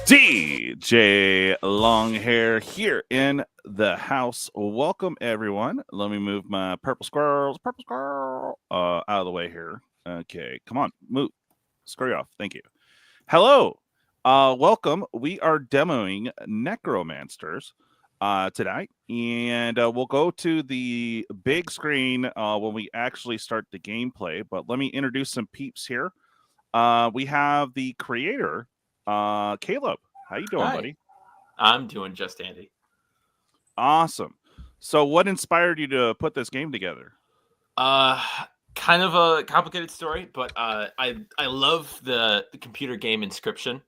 DJ Longhair here in the house. Welcome everyone. Let me move my purple squirrel out of the way here. Okay, come on, move. Scurry off. Thank you. Hello. Welcome. We are demoing Necromancers tonight, and we'll go to the big screen when we actually start the gameplay. But let me introduce some peeps here. We have the creator, Caleb. How you doing, buddy? I'm doing just dandy. Awesome. So what inspired you to put this game together? Kind of a complicated story, but I love the computer game Inscription.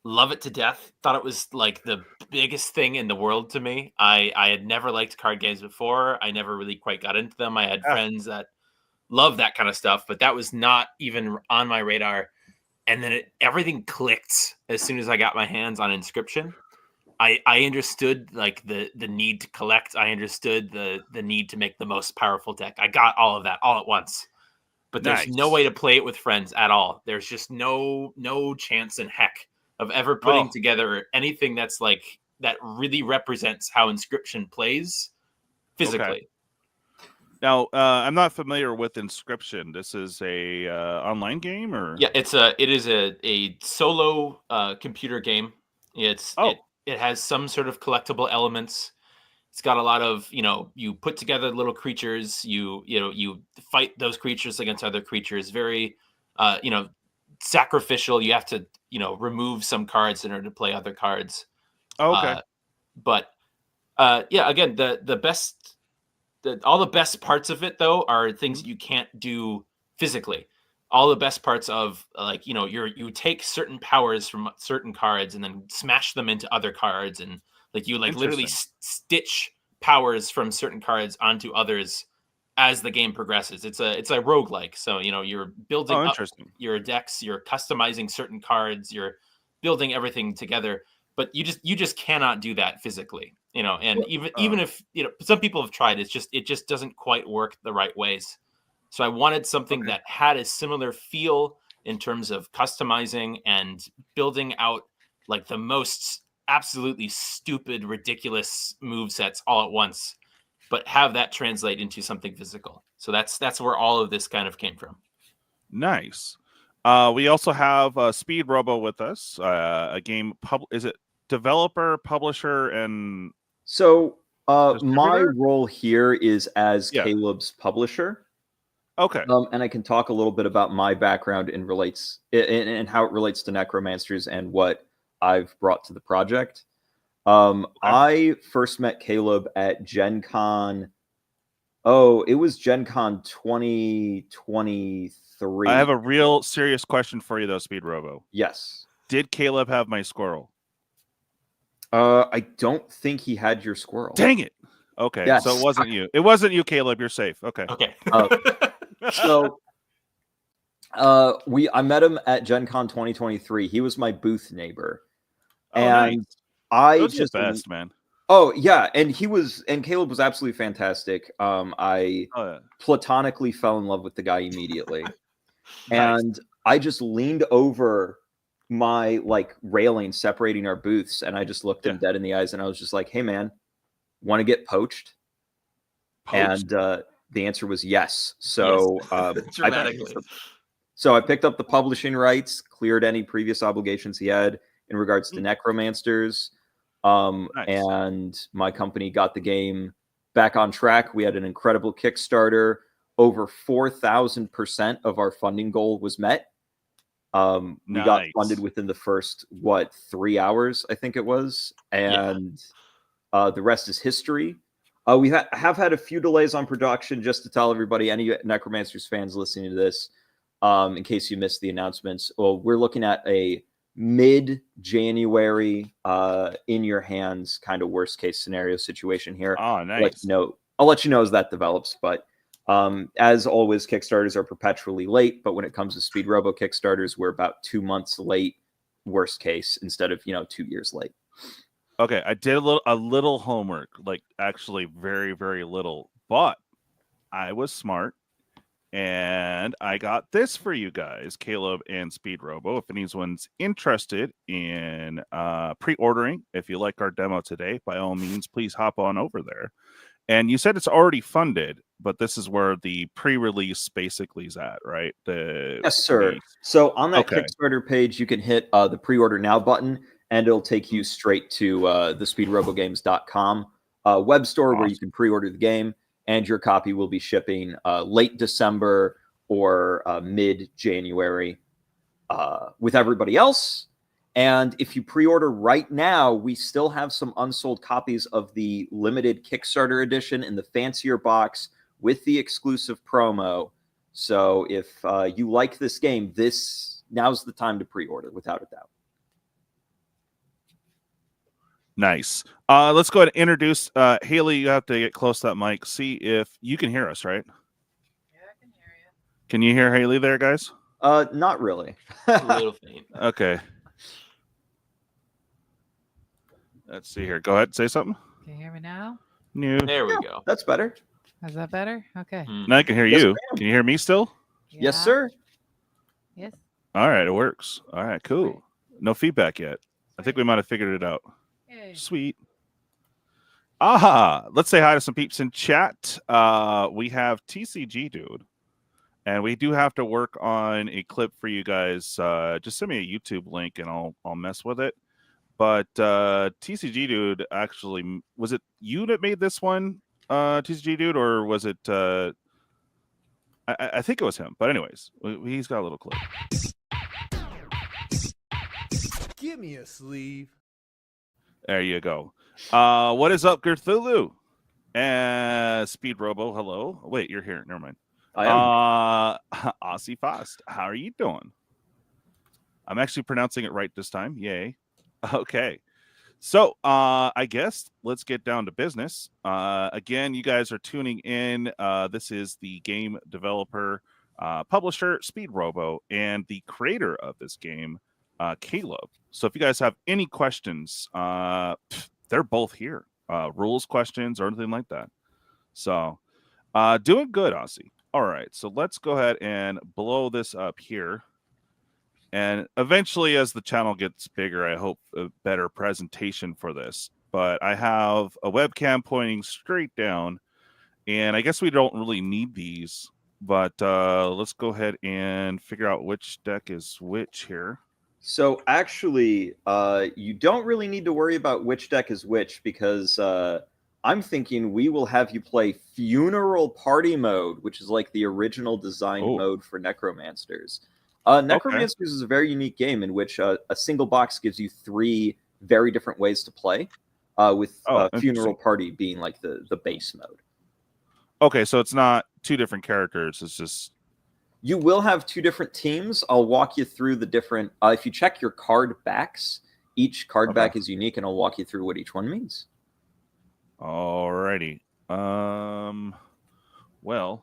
Love it to death. Thought it was like the biggest thing in the world to me. I had never liked card games before. I never really quite got into them. I had friends that loved that kind of stuff, but that was not even on my radar. And then everything clicked as soon as I got my hands on Inscription. I understood like the need to collect. I understood the need to make the most powerful deck. I got all of that all at once. But there's no way to play it with friends at all. There's just no chance in heck of ever putting together anything that's like that really represents how Inscription plays physically. Okay. Now, I'm not familiar with Inscription. This is a online game, or yeah, it is a solo computer game. It has some sort of collectible elements. It's got a lot of, you put together little creatures, you fight those creatures against other creatures. Very, sacrificial. You have to, remove some cards in order to play other cards. Okay. Again, the best. All the best parts of it, though, are things you can't do physically. All the best parts of, like, you take certain powers from certain cards and then smash them into other cards, and like you literally stitch powers from certain cards onto others as the game progresses. It's a roguelike. So you're building up your decks, you're customizing certain cards, you're building everything together, but you just cannot do that physically. And even if some people have tried, it just doesn't quite work the right ways. So I wanted something that had a similar feel in terms of customizing and building out like the most absolutely stupid, ridiculous move sets all at once, but have that translate into something physical. So that's where all of this kind of came from. Nice. We also have Speedrobo with us. A game is it developer, publisher, and so my role here is as Caleb's publisher. Okay. And I can talk a little bit about my background and how it relates to Necromancers and what I've brought to the project. I first met Caleb at Gen Con. Oh, it was Gen Con 2023. I have a real serious question for you, though, Speedrobo. Yes. Did Caleb have my squirrel? I don't think he had your squirrel. Dang it. Okay, yes. So it wasn't you. It wasn't you, Caleb. You're safe. Okay. So I met him at Gen Con 2023. He was my booth neighbor. And nice. Those are the best, man. Oh yeah, and Caleb was absolutely fantastic. I platonically fell in love with the guy immediately. Nice. And I just leaned over my railing separating our booths, and I just looked him dead in the eyes, and I was just like, "Hey man, want to get poached?" And the answer was yes. So dramatically. I picked up the publishing rights, cleared any previous obligations he had in regards to Necromancers, and my company got the game back on track. We had an incredible Kickstarter. Over 4,000% of our funding goal was met. We got funded within the first 3 hours, I think it was, and the rest is history. We have had a few delays on production. Just to tell everybody, any Necromancers fans listening to this, in case you missed the announcements, we're looking at a mid-January in your hands kind of worst case scenario situation here. Oh, nice. I'll let you know as that develops, but as always, Kickstarters are perpetually late, but when it comes to Speedrobo Kickstarters, we're about 2 months late, worst case, instead of 2 years late. Okay, I did a little homework, like actually very, very little, but I was smart And I got this for you guys, Caleb and Speedrobo. If anyone's interested in pre-ordering, if you like our demo today, by all means, please hop on over there. And you said it's already funded, but this is where the pre-release basically is at, right? Yes, sir. So on that Kickstarter page, you can hit the pre-order now button, and it'll take you straight to the speedrobogames.com web store where you can pre-order the game, and your copy will be shipping late December or mid-January with everybody else. And if you pre-order right now, we still have some unsold copies of the limited Kickstarter edition in the fancier box with the exclusive promo. So if you like this game, now's the time to pre-order, without a doubt. Nice. Let's go ahead and introduce Hayley. You have to get close to that mic. See if you can hear us, right? Yeah, I can hear you. Can you hear Hayley there, guys? Not really. A little faint. Okay. Let's see here. Go ahead. Say something. Can you hear me now? No. There we go. That's better. Is that better? Okay. Now I can hear Yes, you. ma'am. Can you hear me still? Yes, Yeah. sir. Yes. All right. It works. All right. Cool. No feedback yet. I think we might have figured it out. Yay. Sweet. Let's say hi to some peeps in chat. We have TCGDude, and we do have to work on a clip for you guys. Just send me a YouTube link, and I'll mess with it. But TCGDude, actually, was it you that made this one, TCGDude, or was it? I think it was him. But anyways, he's got a little clip. Give me a sleeve. There you go. What is up, Gerthulu? And Speedrobo, hello. Wait, you're here. Never mind. I am. Aussie Fast, how are you doing? I'm actually pronouncing it right this time. Yay. Okay. So I guess let's get down to business. Again, you guys are tuning in. This is the game developer, publisher, Speedrobo, and the creator of this game, Caleb. So if you guys have any questions, they're both here. Rules questions or anything like that. So doing good, Aussie. All right, so let's go ahead and blow this up here. And eventually, as the channel gets bigger, I hope a better presentation for this. But I have a webcam pointing straight down, and I guess we don't really need these. But let's go ahead and figure out which deck is which here. So actually, you don't really need to worry about which deck is which, because I'm thinking we will have you play Funeral Party Mode, which is like the original designed mode for Necromancers. Necromancers is a very unique game in which a single box gives you 3 very different ways to play, with Funeral Party being like the base mode. Okay, so it's not 2 different characters. It's just... You will have 2 different teams. I'll walk you through the different... if you check your card backs, each card back is unique, and I'll walk you through what each one means. Alrighty. Well...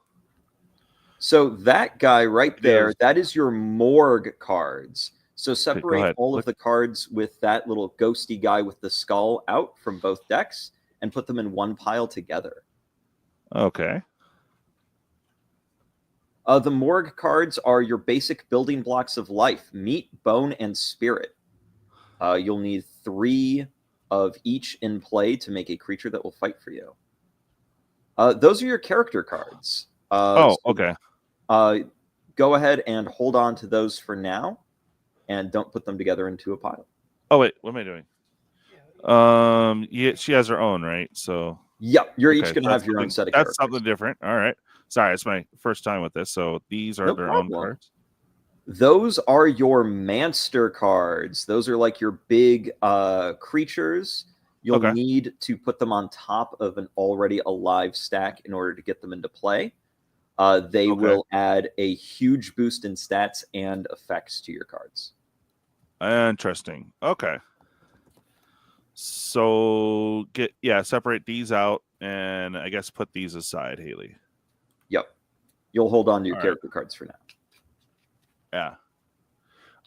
So that guy right there, that is your morgue cards. So separate all of the cards with that little ghosty guy with the skull out from both decks and put them in one pile together. Okay. The morgue cards are your basic building blocks of life: meat, bone, and spirit. You'll need 3 of each in play to make a creature that will fight for you. Those are your character cards. Okay. Go ahead and hold on to those for now, and don't put them together into a pile. Oh wait, what am I doing? Yeah, she has her own, right? So yep, you're each gonna have your own set of characters. That's something different. All right. Sorry, it's my first time with this. So these are their own cards. Those are your Manster cards. Those are like your big creatures. You'll need to put them on top of an already alive stack in order to get them into play. They will add a huge boost in stats and effects to your cards. Interesting. Okay. So separate these out, and I guess put these aside, Hayley. Yep. You'll hold on to your character cards for now. Yeah.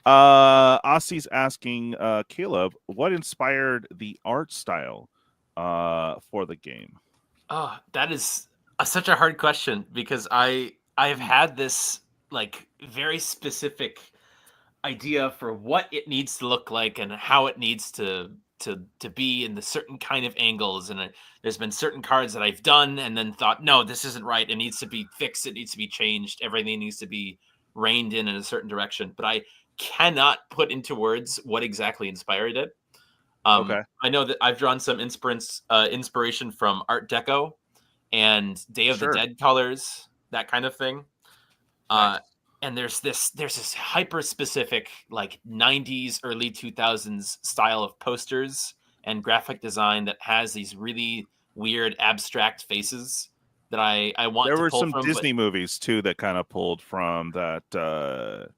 Aussie's asking Caleb, what inspired the art style for the game? Oh, that is such a hard question, because I I've had this like very specific idea for what it needs to look like and how it needs to be in the certain kind of angles. And there's been certain cards that I've done and then thought, no, this isn't right. It needs to be fixed. It needs to be changed. Everything needs to be reined in a certain direction. But I cannot put into words what exactly inspired it. Okay. I know that I've drawn some inspiration from Art Deco and Day of the Dead colors, that kind of thing. Nice. And there's this hyper specific like 90s, early 2000s style of posters and graphic design that has these really weird abstract faces that I want There to were pull some from. Disney movies too that kind of pulled from that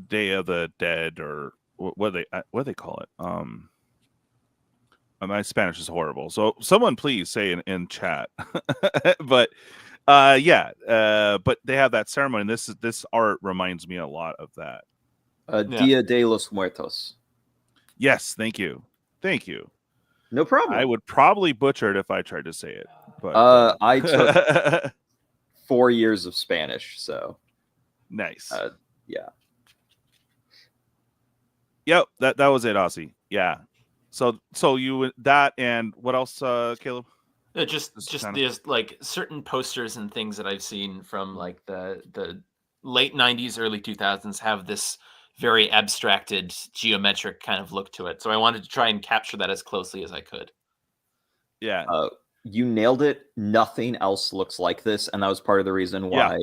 Day of the Dead, or what do they call it? My Spanish is horrible, so someone please say in chat. But but they have that ceremony. And this art reminds me a lot of that. Dia de los Muertos. Yes, thank you. No problem. I would probably butcher it if I tried to say it, but I took 4 years of Spanish, so nice. Yeah. Yep, that was it, Aussie. Yeah. So you that, and what else, Caleb? Just there's like certain posters and things that I've seen from like the late 90s, early 2000s have this very abstracted geometric kind of look to it. So I wanted to try and capture that as closely as I could. Yeah. You nailed it. Nothing else looks like this, and that was part of the reason why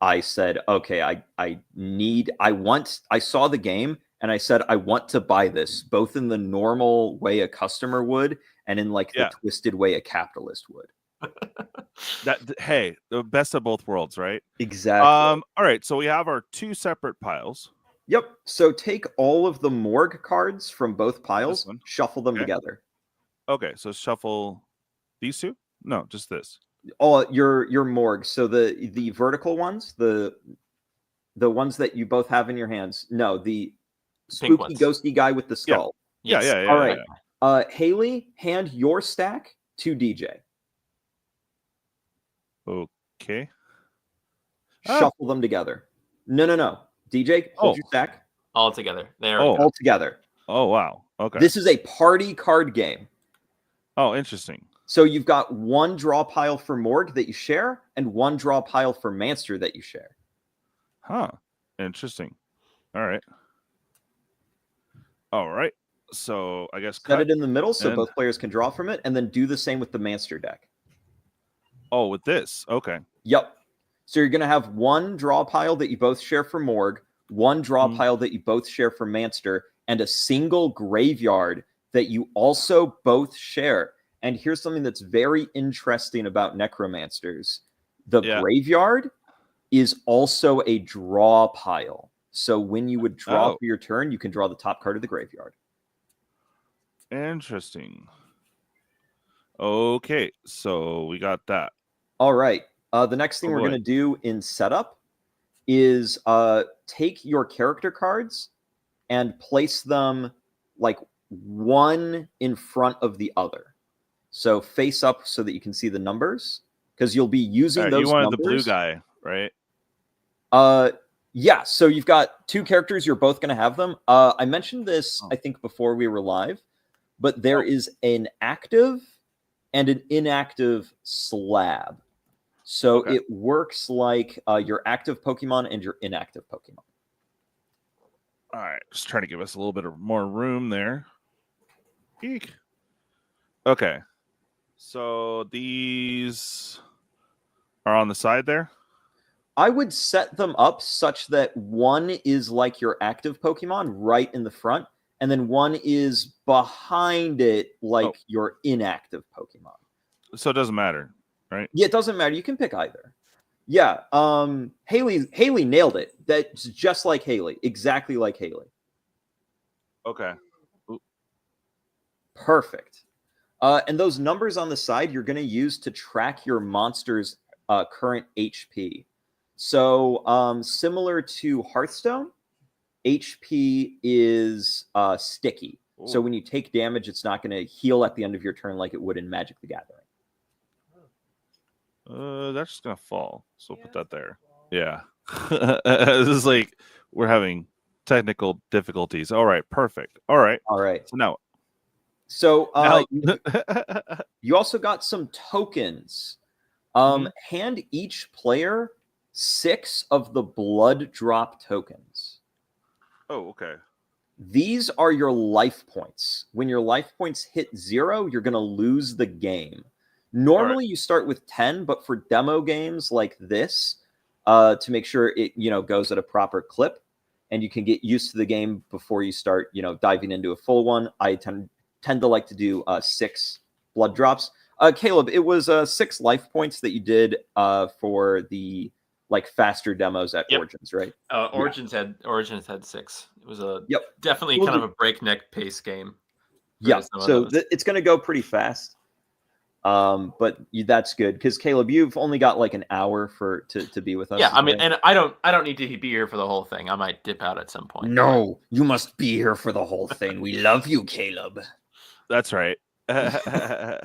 I said, okay, I saw the game and I said, I want to buy this, both in the normal way a customer would and in like the twisted way a capitalist would. Hey, the best of both worlds, right? Exactly. All right, so we have our two separate piles. Yep. So take all of the morgue cards from both piles, shuffle them together. Okay, so shuffle these two? No, just this. Oh, your morgue. So the vertical ones, the ones that you both have in your hands. No, the spooky ghosty guy with the skull. Yeah. All right. Hayley, hand your stack to DJ. Okay. Shuffle them together. No. DJ, hold your stack. All together. There. All together. Oh, wow. Okay. This is a party card game. Oh, interesting. So you've got one draw pile for Morgue that you share and one draw pile for Manster that you share. Huh. Interesting. All right. So I guess set it in the middle so both players can draw from it, and then do the same with the Manster deck. Oh, with this. Okay. Yep. So you're going to have one draw pile that you both share for Morgue, one draw pile that you both share for Manster, and a single graveyard that you also both share. And here's something that's very interesting about Necromancers. The graveyard is also a draw pile. So when you would draw for your turn, you can draw the top card of the graveyard. Interesting. Okay, so we got that. All right. The next thing we're going to do in setup is take your character cards and place them like one in front of the other. So face up so that you can see the numbers, because you'll be using those numbers. You wanted the blue guy, right? Yeah, so you've got two characters. You're both going to have them. I mentioned this, I think, before we were live, but there is an active and an inactive slab. So it works like your active Pokemon and your inactive Pokemon. All right, just trying to give us a little bit of more room there. Eek. Okay, so these are on the side there. I would set them up such that one is like your active Pokemon right in the front, and then one is behind it like your inactive Pokemon. So it doesn't matter, right? Yeah, it doesn't matter. You can pick either. Yeah, Hayley nailed it. That's just like Hayley. Exactly like Hayley. Okay. Perfect. And those numbers on the side, you're going to use to track your monster's current HP. So similar to Hearthstone, HP is sticky. Ooh. So when you take damage, it's not going to heal at the end of your turn like it would in Magic the Gathering. That's just going to fall. So we'll put that there. Yeah. This is like we're having technical difficulties. All right, perfect. All right. All right. So now, So now you also got some tokens. Hand each player 6 of the blood drop tokens. oh, okay. These are your life points. When your life points hit 0, you're going to lose the game. Normally, you start with 10, but for demo games like this, to make sure it goes at a proper clip, and you can get used to the game before you start diving into a full one, I tend to like to do 6 blood drops. Caleb, it was 6 life points that you did for the faster demos at Origins, right? Origins had 6. It was a Yep. definitely kind of a breakneck pace game. Yeah, so it's going to go pretty fast. But that's good because Caleb, you've only got like an hour to be with us. Yeah, I mean, and I don't need to be here for the whole thing. I might dip out at some point. No, you must be here for the whole thing. We love you, Caleb. That's right. It's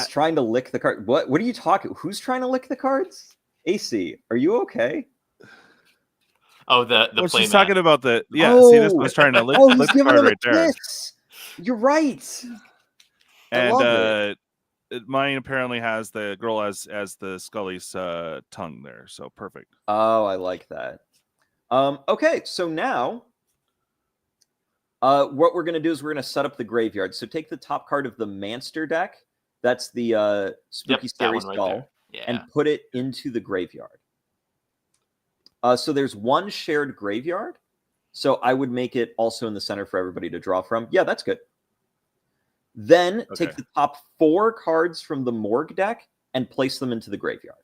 trying to lick the card. What are you talking? Who's trying to lick the cards? AC, are you okay? Oh, the well, play she's mat. talking about the see, this was trying to lick the card right there. You're right. And mine apparently has the girl as the Scully's tongue there, so perfect. Oh, I like that. Okay, so now what we're going to do is we're going to set up the graveyard. So take the top card of the Manster deck. That's the Spooky Scary Skull. Right, and put it into the graveyard. So there's one shared graveyard. So I would make it also in the center for everybody to draw from. Yeah, that's good. Then take the top 4 cards from the Morgue deck and place them into the graveyard.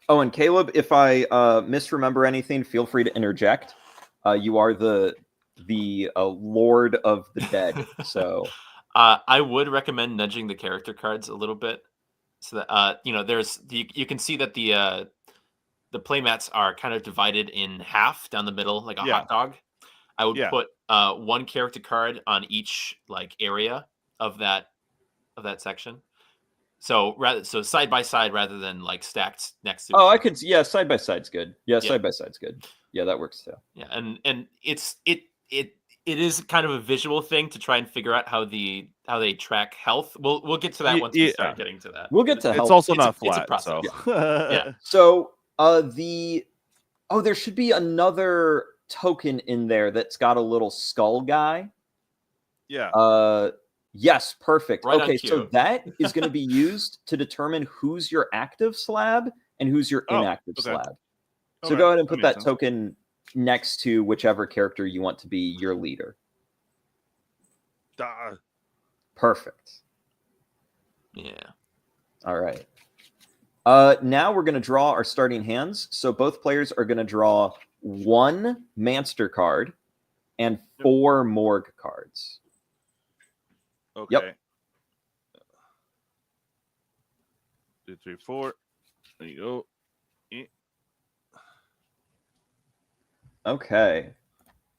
Oh, and Caleb, if I misremember anything, feel free to interject. You are the Lord of the Dead, so I would recommend nudging the character cards a little bit, so that there's you can see that the playmats are kind of divided in half down the middle, like a hot dog. I would put 1 character card on each area of that section. So side by side rather than stacked next to. Oh, I could. Yeah, side by side's good. Yeah, side by side's good. Yeah, that works too. Yeah, and it is kind of a visual thing to try and figure out how they track health. We'll get to that once we start getting to that. We'll get to health. It's also not flat. It's a process. So. Yeah. So there should be another token in there that's got a little skull guy. Yeah. Yes, perfect. Right okay, so that is going to be used to determine who's your active slab and who's your inactive slab. So go ahead and put that token next to whichever character you want to be your leader. Perfect. Yeah. All right. Now we're going to draw our starting hands. So both players are going to draw 1 Manster card and 4 Morgue cards. Okay. Yep. 2, 3, 4. There you go. Okay.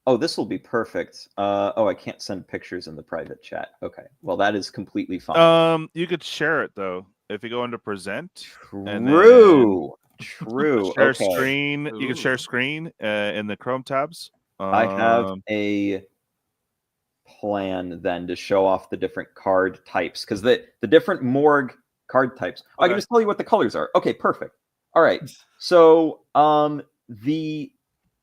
Oh, this will be perfect. I can't send pictures in the private chat. Okay. Well, that is completely fine. You could share it though. If you go into present. True. Share screen. You can share screen in the Chrome tabs. I have a plan then to show off the different card types because the different Morgue card types. I can just tell you what the colors are. Okay, perfect. All right. So the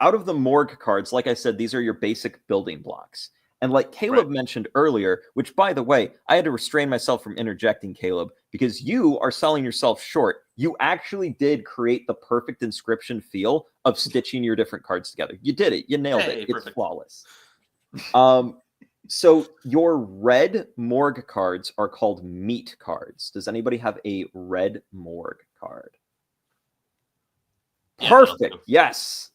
out of the Morgue cards, like I said, these are your basic building blocks. And like Caleb mentioned earlier, which by the way, I had to restrain myself from interjecting, Caleb, because you are selling yourself short. You actually did create the perfect inscription feel of stitching your different cards together. You did it. You nailed it. It's flawless. So your red Morgue cards are called meat cards. Does anybody have a red Morgue card? Perfect. Yes.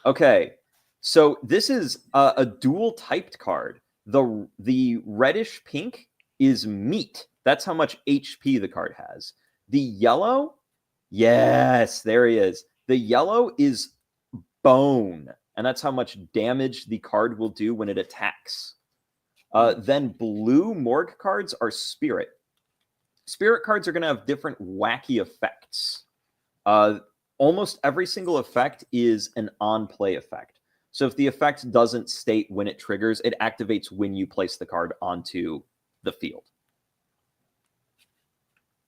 Okay. So this is a dual typed card. The reddish pink is meat. That's how much HP the card has. The yellow, yes, there he is. The yellow is bone, and that's how much damage the card will do when it attacks. Then blue morgue cards are spirit. Spirit cards are going to have different wacky effects. Almost every single effect is an on-play effect. So if the effect doesn't state when it triggers, it activates when you place the card onto the field.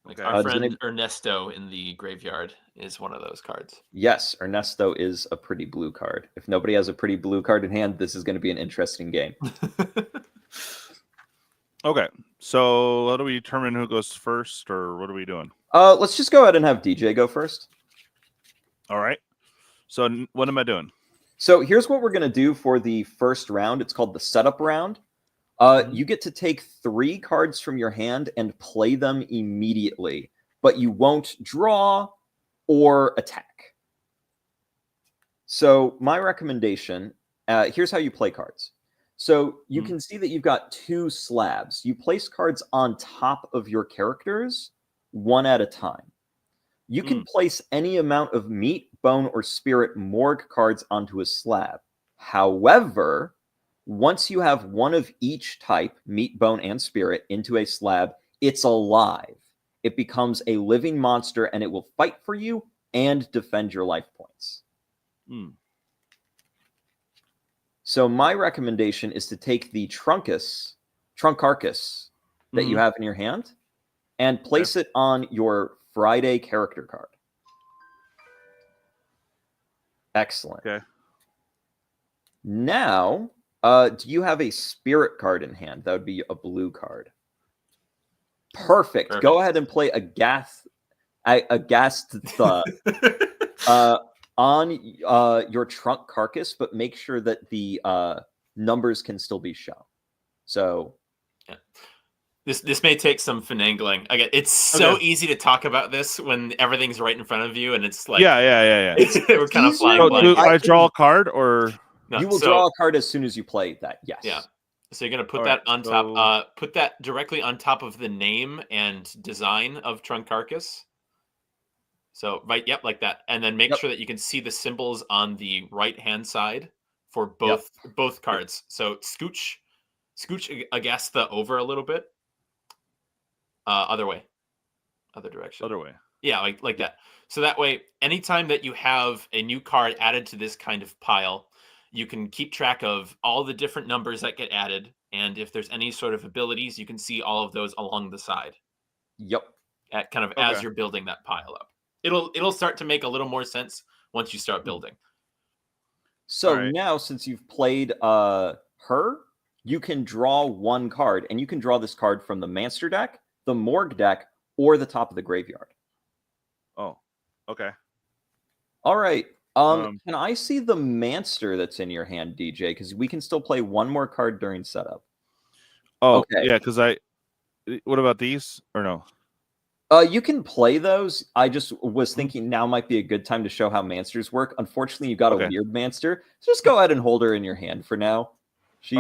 Like Okay. our friend Ernesto in the graveyard is one of those cards. Yes, Ernesto is a pretty blue card. If nobody has a pretty blue card in hand, this is going to be an interesting game. Okay, so how do we determine who goes first, or what are we doing? Let's just go ahead and have DJ go first. All right. So what am I doing? So here's what we're going to do for the first round. It's called the setup round. You get to take 3 cards from your hand and play them immediately, but you won't draw or attack. So my recommendation, here's how you play cards. So you can see that you've got 2 slabs. You place cards on top of your characters, one at a time. You can place any amount of meat, bone, or spirit morgue cards onto a slab. However, once you have one of each type, meat, bone, and spirit, into a slab, it's alive. It becomes a living monster, and it will fight for you and defend your life points. So my recommendation is to take the trunk carcass that you have in your hand and place it on your Friday character card. Excellent. Okay. Now, do you have a spirit card in hand? That would be a blue card. Perfect. Go ahead and play a ghast on your trunk carcass, but make sure that the numbers can still be shown. So this may take some finagling. Again, it's so easy to talk about this when everything's right in front of you, and it's like yeah. We're kind of flying So blind. do I draw a card, or No, you will draw a card as soon as you play that? Yes. Yeah. So you're gonna put that on top. Put that directly on top of the name and design of Trunk Carcass. So yep, like that, and then make sure that you can see the symbols on the right hand side for both cards. So scooch Agasta over a little bit. Other way, other direction. Other way. Yeah, like that. So that way, anytime that you have a new card added to this kind of pile, you can keep track of all the different numbers that get added, and if there's any sort of abilities, you can see all of those along the side. Yep. At kind of as you're building that pile up. It'll start to make a little more sense once you start building. So now, since you've played her, you can draw 1 card, and you can draw this card from the Manster deck, the Morgue deck, or the top of the graveyard. Oh, okay. All right. Can I see the Manster that's in your hand, DJ? Because we can still play 1 more card during setup. Oh, okay. Yeah, because what about these, or no? You can play those. I just was thinking now might be a good time to show how Mansters work. Unfortunately, you got a weird Manster. So just go ahead and hold her in your hand for now. She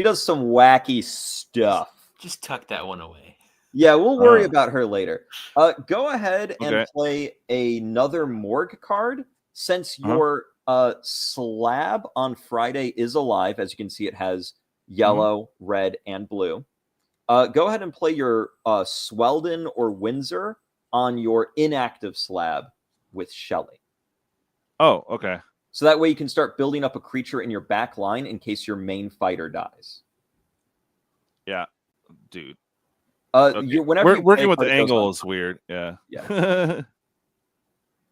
does some wacky stuff. Just tuck that one away. Yeah, we'll worry about her later. Go ahead and play another Morgue card. Since your slab on Friday is alive, as you can see, it has yellow, red, and blue. Go ahead and play your Sweldon or Windsor on your inactive slab with Shelly. Oh, okay. So that way you can start building up a creature in your back line in case your main fighter dies. Yeah, dude. Whenever working with the angle is weird. Yeah.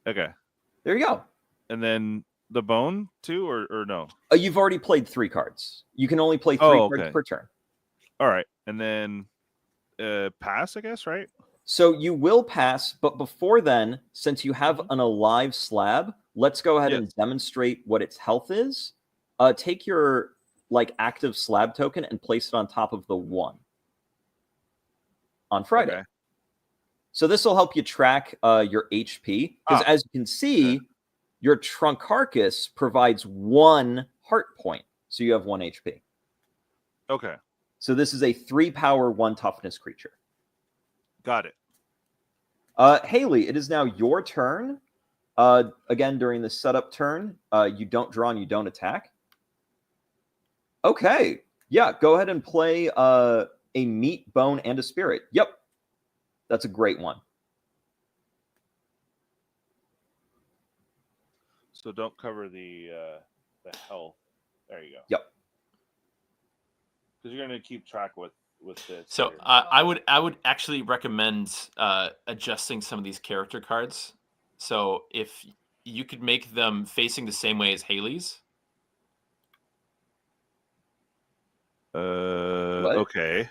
Okay. There you go. And then the bone too, or no? You've already played 3 cards. You can only play 3 cards per turn. All right, and then pass, I guess, right? So you will pass, but before then, since you have an alive slab, let's go ahead and demonstrate what its health is. Take your active slab token and place it on top of the 1 on Friday. Okay. So this will help you track your HP, because as you can see, your Trunk Carcass provides 1 heart point, so you have 1 HP. Okay. So this is a 3 power, 1 toughness creature. Got it. Hayley, it is now your turn. Again, during the setup turn, you don't draw and you don't attack. Okay. Yeah, go ahead and play a meat, bone, and a spirit. Yep. That's a great one. So don't cover the health. There you go. Yep. Because you're going to keep track with this. So here. I would actually recommend adjusting some of these character cards. So if you could make them facing the same way as Hayley's. Okay.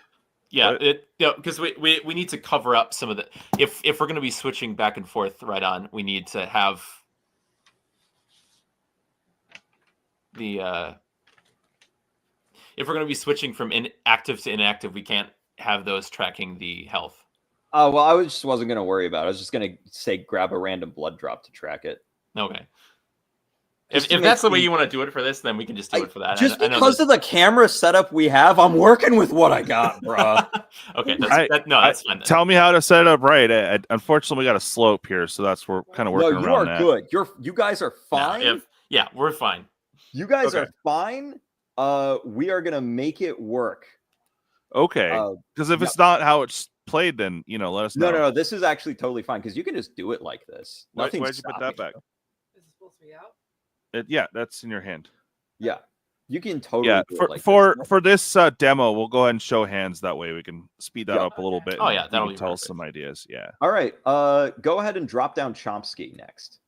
Yeah, What? because we need to cover up some of the if we're going to be switching back and forth right on, we need to have the if we're going to be switching from inactive to inactive, we can't have those tracking the health. Well, I just wasn't going to worry about it. I was just going to say grab a random blood drop to track it. Okay. Just If to that's the make way the- you want to do it for this, then we can just do it for that. Just I know because of the camera setup we have, I'm working with what I got, bro. Okay, that's fine. Then. Tell me how to set it up right. Unfortunately, we got a slope here, so we're kind of No, working you around are that. good. You guys are fine. Yeah, we're fine. You guys Okay. are fine. We are gonna make it work. Okay. Because if it's not how it's played, then let us know. No. This is actually totally fine because you can just do it like this. Why'd Nothing's you put that back? Is it supposed to be out? Yeah, that's in your hand. Yeah, you can totally. Yeah, do it like for this. this demo, we'll go ahead and show hands. That way, we can speed that Yeah. up a little bit. Oh, and yeah, you that'll can be tell us perfect. some ideas. Yeah. All right. Go ahead and drop down Chomsky next.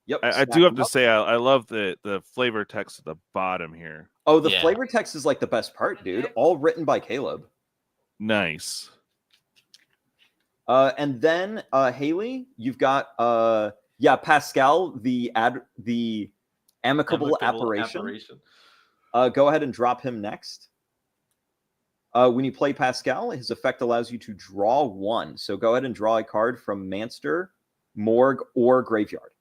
Yep. I do have to say, I love the flavor text at the bottom here. Oh, the Yeah. flavor text is like the best part, dude. All written by Caleb. Nice. And then Hayley, you've got Pascal, the amicable apparition. Go ahead and drop him next. When you play Pascal, his effect allows you to draw one. So go ahead and draw a card from Manster, Morgue, or Graveyard.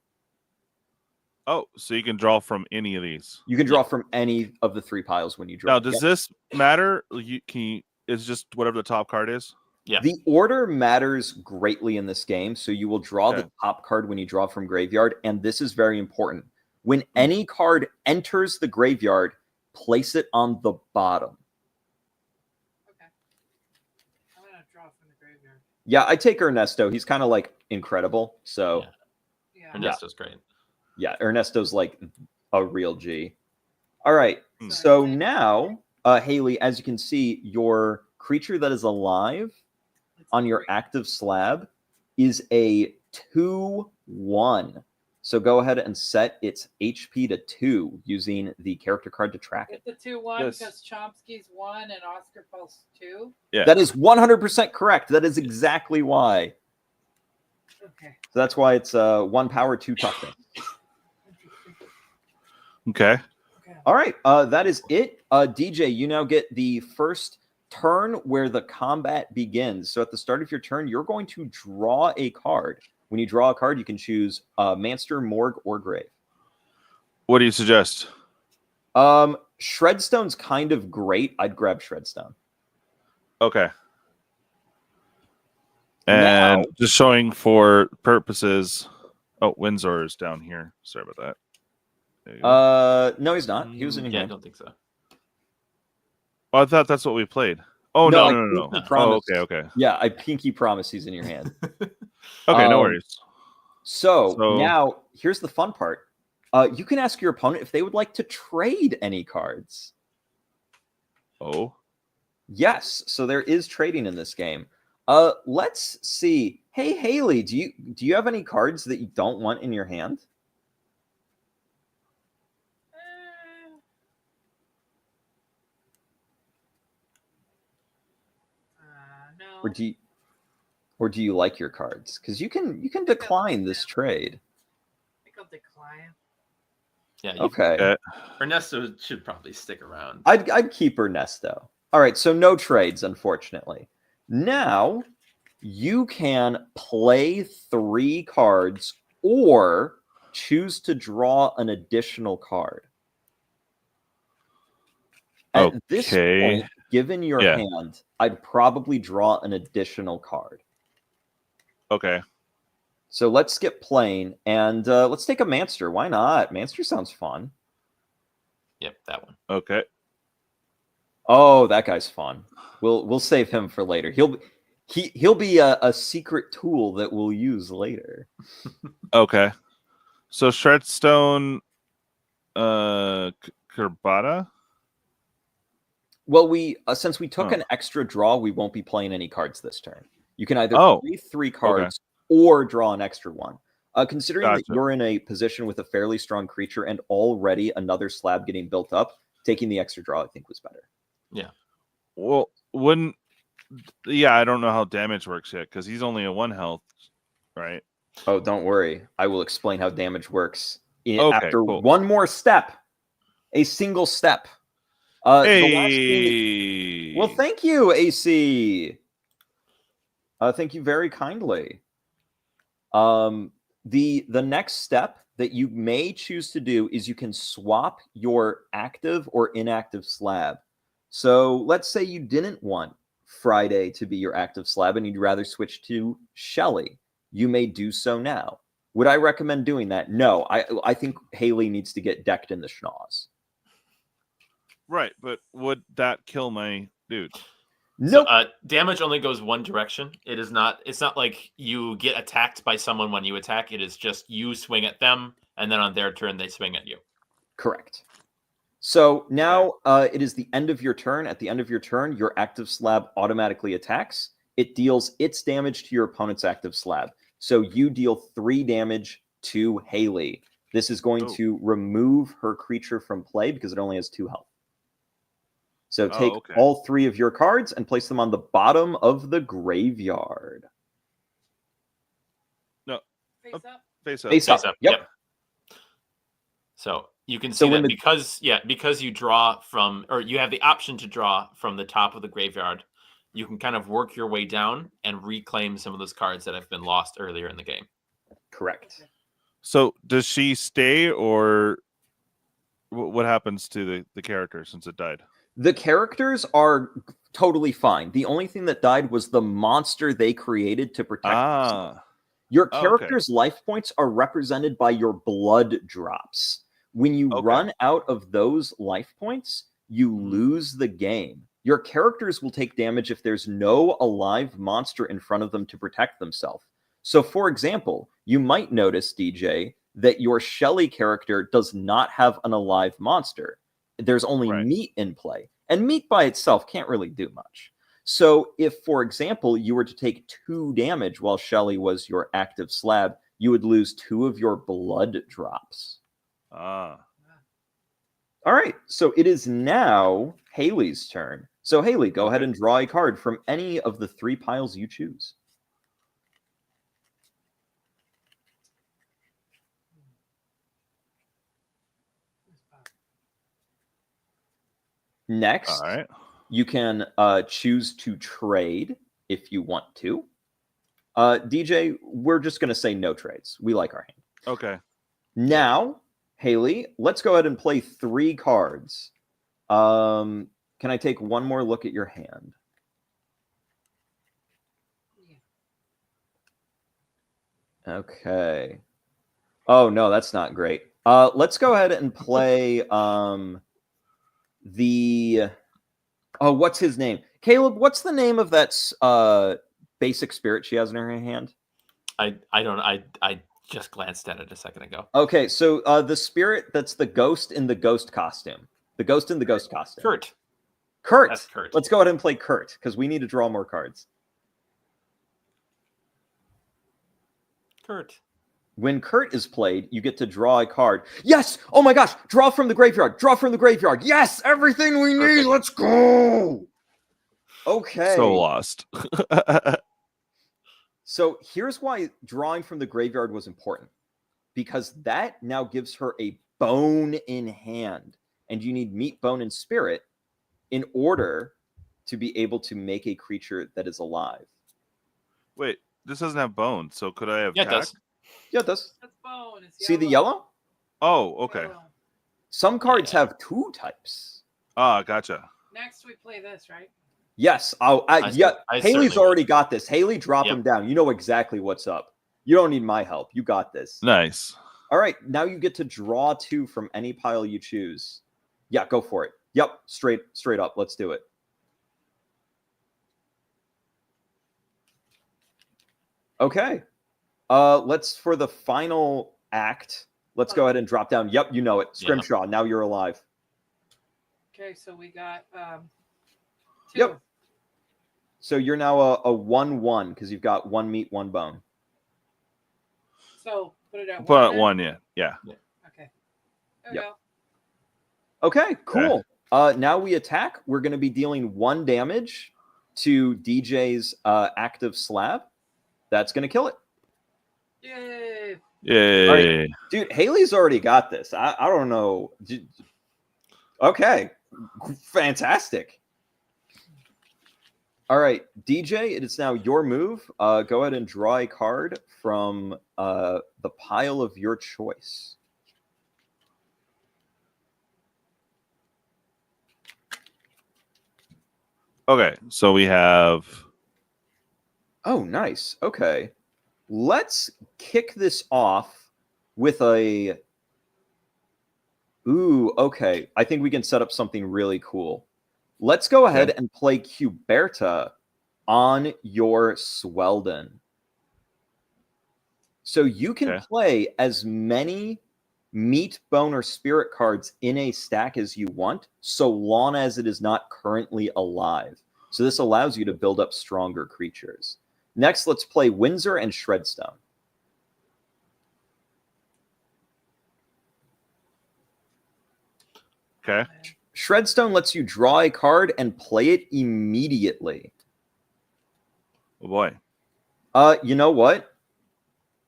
Oh, so you can draw from any of these. You can draw from any of the three piles when you draw. Now, does this matter? It's just whatever the top card is? Yeah. The order matters greatly in this game. So you will draw the top card when you draw from Graveyard. And this is very important. When any card enters the graveyard, place it on the bottom. Okay. I'm gonna draw from the graveyard. Yeah, I take Ernesto. He's kind of like incredible. So Yeah. Ernesto's great. yeah, Ernesto's like a real G. All right. Hmm. So now, Hayley, as you can see, your creature that is alive on your active slab is a 2/1. So go ahead and set its HP to 2 using the character card to track it. It's the 2/1 Yes. because Chomsky's 1 and Oscar Pulse 2. Yeah. That is 100% correct. That is exactly why. Okay. So that's why it's 1 power, 2 toughness. Okay. All right, that is it. DJ, you now get the first turn where the combat begins. So at the start of your turn, you're going to draw a card. When you draw a card, you can choose Manster, Morgue, or Grave. What do you suggest? Shredstone's kind of great. I'd grab Shredstone. Okay. And just showing for purposes. Oh, Windsor is down here. Sorry about that. There you go. No, he's not. He was in your Yeah, I hand. don't think so. Oh, I thought that's what we played. Oh, No, no. I Oh, pinky promised. okay. Yeah, I pinky promise he's in your hand. Okay, no worries. So So- now here's the fun part. You can ask your opponent if they would like to trade any cards. Oh. Yes, so there is trading in this game. Let's see. Hey Hayley, do you have any cards that you don't want in your hand? No. Or do you like your cards? Because you can decline this trade. I think I'll decline. Yeah. Okay. Ernesto should probably stick around. I'd keep Ernesto. All right, so no trades, unfortunately. Now you can play 3 cards or choose to draw an additional card. At this point, given your hand, I'd probably draw an additional card. Okay. So let's skip plane and let's take a Manster. Why not? Manster sounds fun. Yep, that one. Okay. Oh, that guy's fun. We'll save him for later. He'll be a secret tool that we'll use later. Okay. So Shredstone, Kerbata. Well, we since we took Oh. an extra draw, we won't be playing any cards this turn. You can either play 3 cards or draw an extra one. Considering that Gotcha. you're in a position with a fairly strong creature and already another slab getting built up, taking the extra draw I think was better. Yeah. Well, wouldn't. Yeah, I don't know how damage works yet because he's only a 1 health, right? Oh, don't worry. I will explain how damage works after cool. one more step. A single step. Hey. Well, thank you, AC. Thank you very kindly. The next step that you may choose to do is you can swap your active or inactive slab. So let's say you didn't want Friday to be your active slab and you'd rather switch to Shelly. You may do so now. Would I recommend doing that? No, I think Hayley needs to get decked in the schnoz. Right, but would that kill my dude? Nope. So, damage only goes one direction. It's not like you get attacked by someone when you attack. It is just you swing at them, and then on their turn, they swing at you. Correct. So now it is the end of your turn. At the end of your turn, your active slab automatically attacks. It deals its damage to your opponent's active slab. So you deal 3 damage to Hayley. This is going to remove her creature from play because it only has 2 health. So take all 3 of your cards and place them on the bottom of the graveyard. No. Face up. Face up. Face up. Yep. So you can see that because you draw from, or you have the option to draw from the top of the graveyard, you can kind of work your way down and reclaim some of those cards that have been lost earlier in the game. Correct. So does she stay, or what happens to the character since it died? The characters are totally fine. The only thing that died was the monster they created to protect themselves. Your character's life points are represented by your blood drops. When you run out of those life points, you lose the game. Your characters will take damage if there's no alive monster in front of them to protect themselves. So, for example, you might notice, DJ, that your Shelly character does not have an alive monster. There's only meat in play. And meat by itself can't really do much. So if, for example, you were to take 2 damage while Shelly was your active slab, you would lose 2 of your blood drops. All right. So it is now Hayley's turn. So Hayley, go ahead and draw a card from any of the 3 piles you choose. Next, you can choose to trade if you want to. DJ, we're just going to say no trades. We like our hand. Okay. Now, Hayley, let's go ahead and play 3 cards. Can I take one more look at your hand? Yeah. Okay. Oh, no, that's not great. Let's go ahead and play... what's his name? Caleb, what's the name of that basic spirit she has in her hand? I just glanced at it a second ago. Okay, so the spirit that's the ghost in the ghost costume. The ghost in the ghost costume. Kurt. Kurt. That's Kurt. Let's go ahead and play Kurt, because we need to draw more cards. Kurt. When Kurt is played, you get to draw a card. Yes! Oh my gosh! Draw from the graveyard! Draw from the graveyard! Yes! Everything we need! Let's go! Okay. So lost. So here's why drawing from the graveyard was important. Because that now gives her a bone in hand. And you need meat, bone, and spirit in order to be able to make a creature that is alive. Wait, this doesn't have bones, so could I have Yeah, it does. Yeah, it does. That's bone. It's See the yellow? Oh, okay. Yellow. Some cards have 2 types. Ah, gotcha. Next, we play this, right? Yes. I Haley's certainly already got this. Haley, drop Yep. him down. You know exactly what's up. You don't need my help. You got this. Nice. All right, now you get to draw 2 from any pile you choose. Yeah, go for it. Yep, straight up. Let's do it. Okay. Let's for the final act. Let's go ahead and drop down. Yep, you know it. Scrimshaw. Now you're alive. Okay, so we got 2. Yep. So you're now a 1/1 because you've got 1 meat, 1 bone. So put it at 1. But then? 1, yeah. Okay. There we Yep. go. Okay, cool. Now we attack. We're going to be dealing 1 damage to DJ's active slab. That's going to kill it. Yay! Yay. All right. Dude, Hayley's already got this. I don't know. Okay. Fantastic. All right, DJ, it is now your move. Go ahead and draw a card from the pile of your choice. Okay, so we have... Oh, nice. Okay. Let's kick this off with a... Ooh, okay. I think we can set up something really cool. Let's go ahead and play Cuberta on your Swelden. So you can play as many meat, bone, or spirit cards in a stack as you want, so long as it is not currently alive. So this allows you to build up stronger creatures. Next, let's play Windsor and Shredstone. Okay. Shredstone lets you draw a card and play it immediately. Oh, boy. You know what?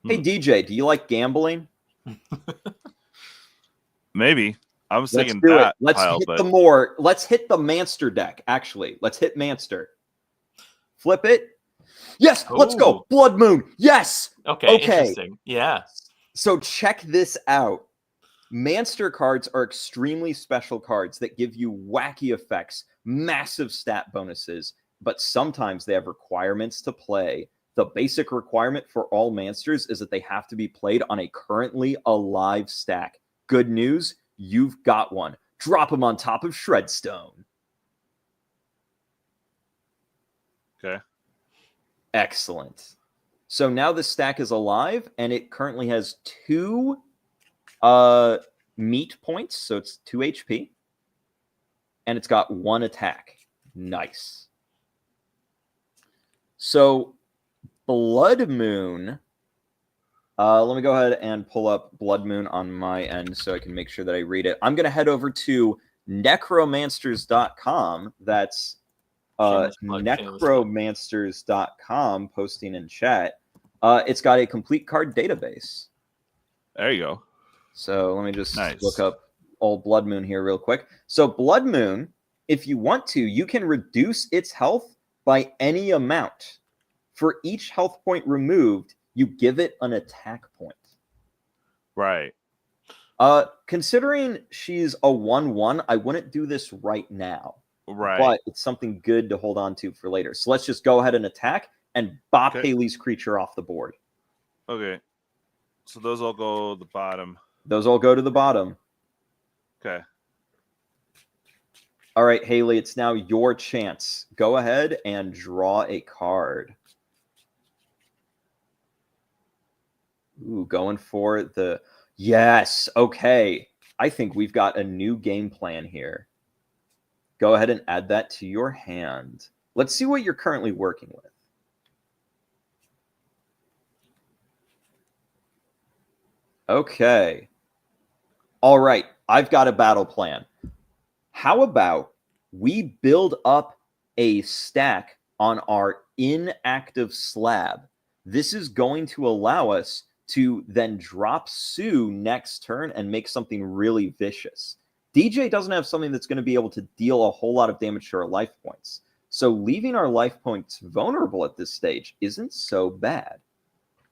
Hey, DJ, do you like gambling? Maybe. I was Let's thinking do that it. Let's pile, hit but... the more. Let's hit the Manster deck, actually. Let's hit Manster. Flip it. Yes, let's go. Blood Moon. Yes. Okay. Interesting. Yeah. So check this out. Manster cards are extremely special cards that give you wacky effects, massive stat bonuses, but sometimes they have requirements to play. The basic requirement for all Mansters is that they have to be played on a currently alive stack. Good news, you've got one. Drop them on top of Shredstone. Okay. Excellent. So now the stack is alive, and it currently has 2 meat points, so it's 2 HP. And it's got 1 attack. Nice. So Blood Moon. Let me go ahead and pull up Blood Moon on my end so I can make sure that I read it. I'm going to head over to necromancers.com. That's necromancers.com, posting in chat. It's got a complete card database. There you go. So let me just look up old Blood Moon here real quick. So Blood Moon, if you want to, you can reduce its health by any amount. For each health point removed, you give it an attack point. Right. Considering she's a 1/1, I wouldn't do this right now. Right. But it's something good to hold on to for later. So let's just go ahead and attack and bop Hayley's creature off the board. Okay. So those all go to the bottom. Those all go to the bottom. Okay. All right, Hayley, it's now your chance. Go ahead and draw a card. Ooh, going for the... Yes, okay. I think we've got a new game plan here. Go ahead and add that to your hand. Let's see what you're currently working with. Okay. All right, I've got a battle plan. How about we build up a stack on our inactive slab? This is going to allow us to then drop Sue next turn and make something really vicious. DJ doesn't have something that's going to be able to deal a whole lot of damage to our life points. So leaving our life points vulnerable at this stage isn't so bad.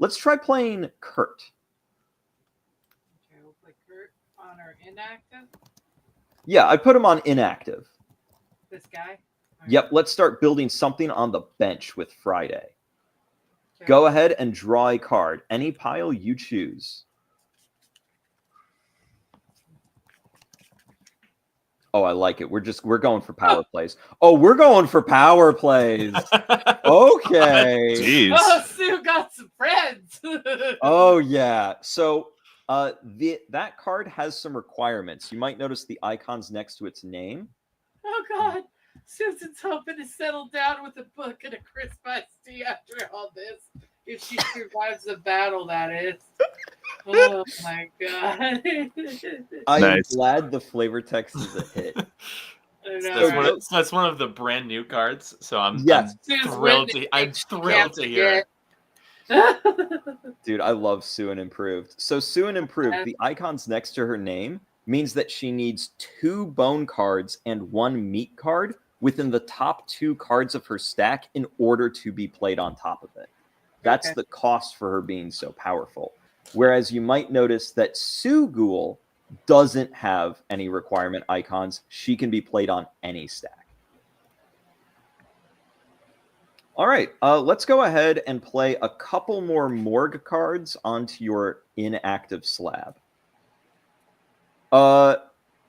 Let's try playing Kurt. Okay, we'll play Kurt on our inactive. Yeah, I put him on inactive. This guy? Yep, let's start building something on the bench with Friday. Go ahead and draw a card. Any pile you choose. Oh, I like it. We're going for power plays. Oh, we're going for power plays. Okay. Jeez. Oh, Sue got some friends. Oh yeah. So that card has some requirements. You might notice the icons next to its name. Oh God, Susan's hoping to settle down with a book and a crisp iced tea after all this. If she survives the battle, that is. Oh my God. I'm Nice. glad the flavor text is a hit. I know, right? That's one of the brand new cards. So I'm Yes. thrilled to hear it. Dude, I love Sue and Improved. So Sue and Improved, the icons next to her name means that she needs 2 bone cards and 1 meat card within the top 2 cards of her stack in order to be played on top of it. That's the cost for her being so powerful. Whereas you might notice that Sue Ghoul doesn't have any requirement icons. She can be played on any stack. All right, let's go ahead and play a couple more Morgue cards onto your inactive slab.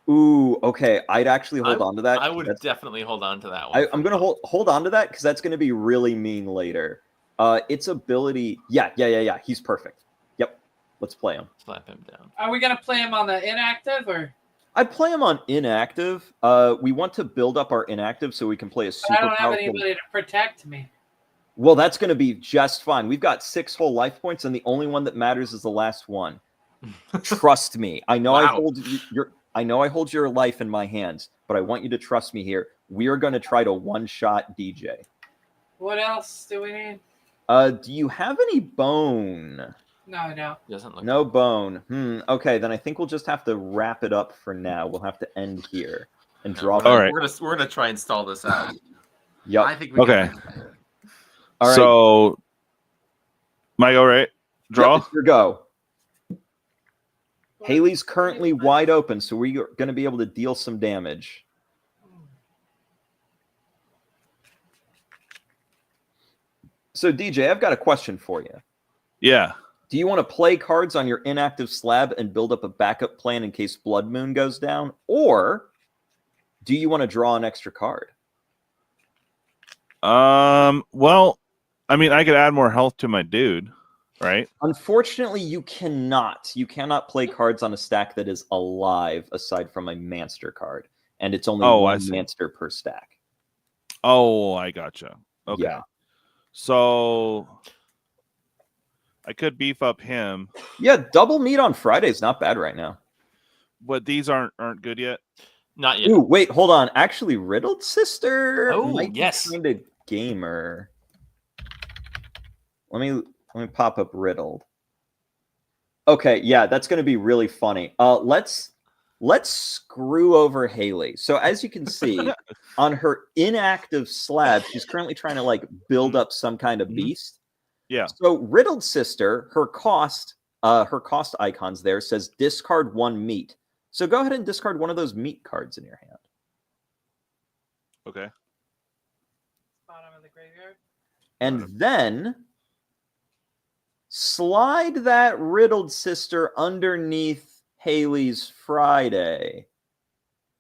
Ooh, okay. I'd actually hold on to that. I would definitely hold on to that one. I'm going to hold on to that because that's going to be really mean later. Its ability... Yeah. He's perfect. Yep. Let's play him. Slap him down. Are we gonna play him on the inactive or? I'd play him on inactive. We want to build up our inactive so we can play a super I don't have powerful... anybody to protect me. Well, that's going to be just fine. We've got 6 whole life points, and the only one that matters is the last one. Trust me. I know I hold your life in my hands, but I want you to trust me here. We are going to try to one-shot DJ. What else do we need? Do you have any bone? No, I don't. Doesn't look. No bone. Okay, then I think we'll just have to wrap it up for now. We'll have to end here and draw. All right. We're gonna try and stall this out. Yep. I think we Okay. can. All right. So, my go right? Draw? Yep, it's your go. Hayley's currently wide open, so we're going to be able to deal some damage. So, DJ, I've got a question for you. Yeah. Do you want to play cards on your inactive slab and build up a backup plan in case Blood Moon goes down? Or do you want to draw an extra card? Well, I mean, I could add more health to my dude, right? Unfortunately, you cannot. You cannot play cards on a stack that is alive aside from a Manster card. And it's only one Manster per stack. Oh, I gotcha. Okay. Yeah. So I could beef up him. Yeah, double meat on Friday is not bad right now. But these aren't good yet. Not yet. Ooh, wait, hold on. Actually, Riddled Sister might be kind of gamer. Let me pop up Riddled. Okay, yeah, that's going to be really funny. Let's screw over Hayley. So as you can see, on her inactive slab, she's currently trying to build up some kind of beast. Yeah. So Riddled Sister, her cost icons there says discard 1 meat. So go ahead and discard one of those meat cards in your hand. Okay. Bottom of the graveyard. And then slide that Riddled Sister underneath Hayley's Friday.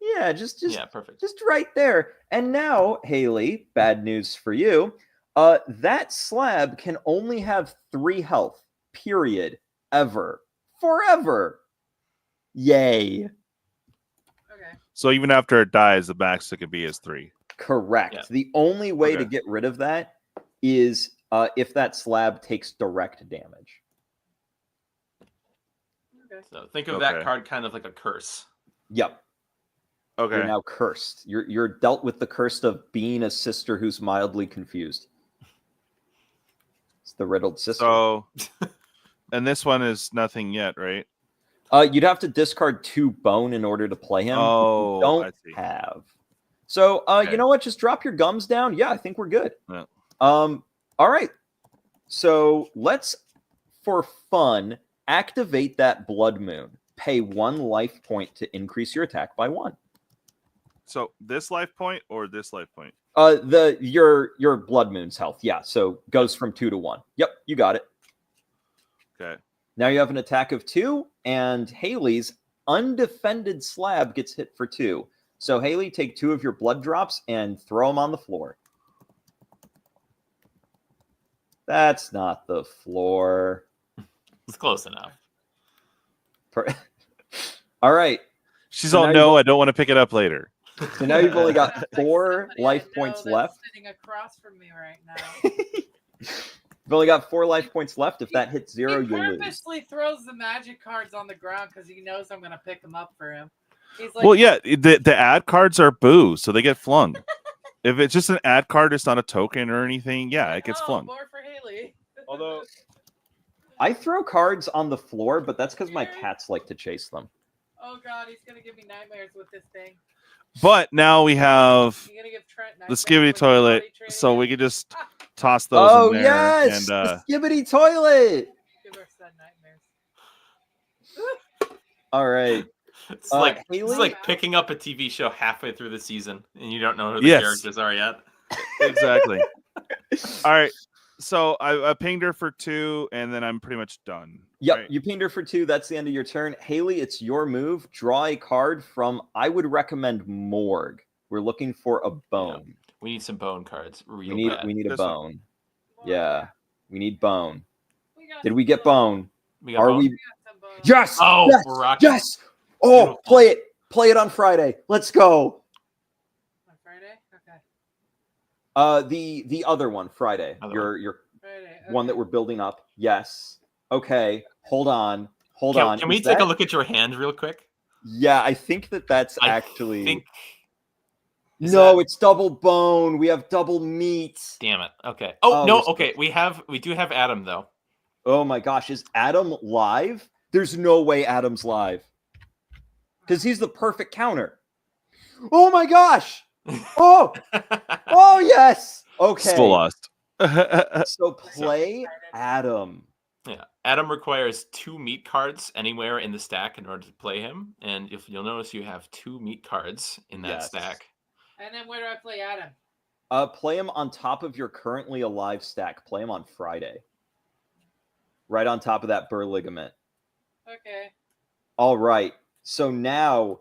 Yeah, just perfect. Just right there. And now, Hayley, bad news for you. That slab can only have 3 health, period, ever, forever. Yay. Okay. So even after it dies, the max it could be is 3. Correct. Yeah. The only way to get rid of that is if that slab takes direct damage. Okay. So think of that card kind of like a curse. Yep. Okay. You're now cursed. You're dealt with the curse of being a sister who's mildly confused. It's the Riddled Sister. So, and this one is nothing yet, right? You'd have to discard 2 bone in order to play him. Oh, you don't I see. have. So, you know what? Just drop your gums down. Yeah, I think we're good. Yeah. All right. So let's, for fun, activate that Blood Moon. Pay 1 life point to increase your attack by 1. So this life point or this life point? Your Blood Moon's health. Yeah, so goes from 2 to 1. Yep, you got it. Okay. Now you have an attack of 2, and Hayley's undefended slab gets hit for 2. So Hayley, take 2 of your blood drops and throw them on the floor. That's not the floor. It's close enough. All right. She's So all, now no, I don't want to pick it up later. So now you've only got Like 4 somebody I life know points that's left. sitting across from me right now. You've only got 4 life points left. If that hits 0, He you lose. purposely throws the magic cards on the ground because he knows I'm going to pick them up for him. He's like, Well, yeah, the ad cards are boo, so they get flung. If it's just an ad card, it's not a token or anything. Yeah, it gets flung. More for Hayley. Although I throw cards on the floor, but that's because my cats like to chase them. Oh God, he's gonna give me nightmares with this thing. But now we have You're gonna give Trent the nightmares skibidi when toilet, potty training so him? we could just toss those Oh, in there. yes! And The skibbity toilet! Give our son nightmares. All right. It's like Hayley? it's like picking up a TV show halfway through the season and you don't know who the Yes. characters are yet. exactly. All right. So I pinged her for 2, and then I'm pretty much done. Yep, right? you pinged her for 2. That's the end of your turn. Hayley, it's your move. Draw a card from, I would recommend Morgue. We're looking for a bone. We need some bone cards. Real We bad. need a This one. bone. Yeah, we need bone. got Did we get bone? We got Are bone? we? got some bones. Yes! Oh, yes! we're rocking. Yes! Oh, Beautiful. play it. Play it on Friday. Let's go. On Friday? Okay. The other one, Friday. Other Your Friday. one that we're building up. Yes. Okay. Hold on. Hold Can, on. can we Is take a that- look at your hand real quick? Yeah, I think that's I actually. think. Is No, that- it's double bone. We have double meat. Damn it. Okay. Oh, Oh, no. we're Okay. We do have Adam though. Oh my gosh, is Adam live? There's no way Adam's live. Because he's the perfect counter. Oh my gosh. Oh, oh yes. Okay. Still lost. So play Adam. Yeah. Adam requires 2 meat cards anywhere in the stack in order to play him. And if you'll notice, you have 2 meat cards in that Yes. stack. And then where do I play Adam? Play him on top of your currently alive stack. Play him on Friday. Right on top of that burr ligament. Okay. All right. So now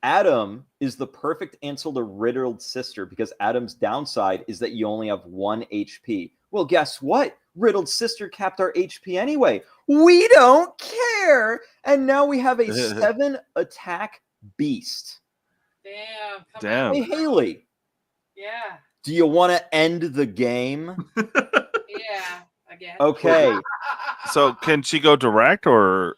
Adam is the perfect answer to Riddled Sister because Adam's downside is that you only have 1 HP. Well, guess what? Riddled Sister capped our HP anyway. We don't care. And now we have a 7 attack beast. Damn. Come Damn. Hey, out. Haley, Yeah. do you want to end the game? Yeah. Again. Okay. So can she go direct or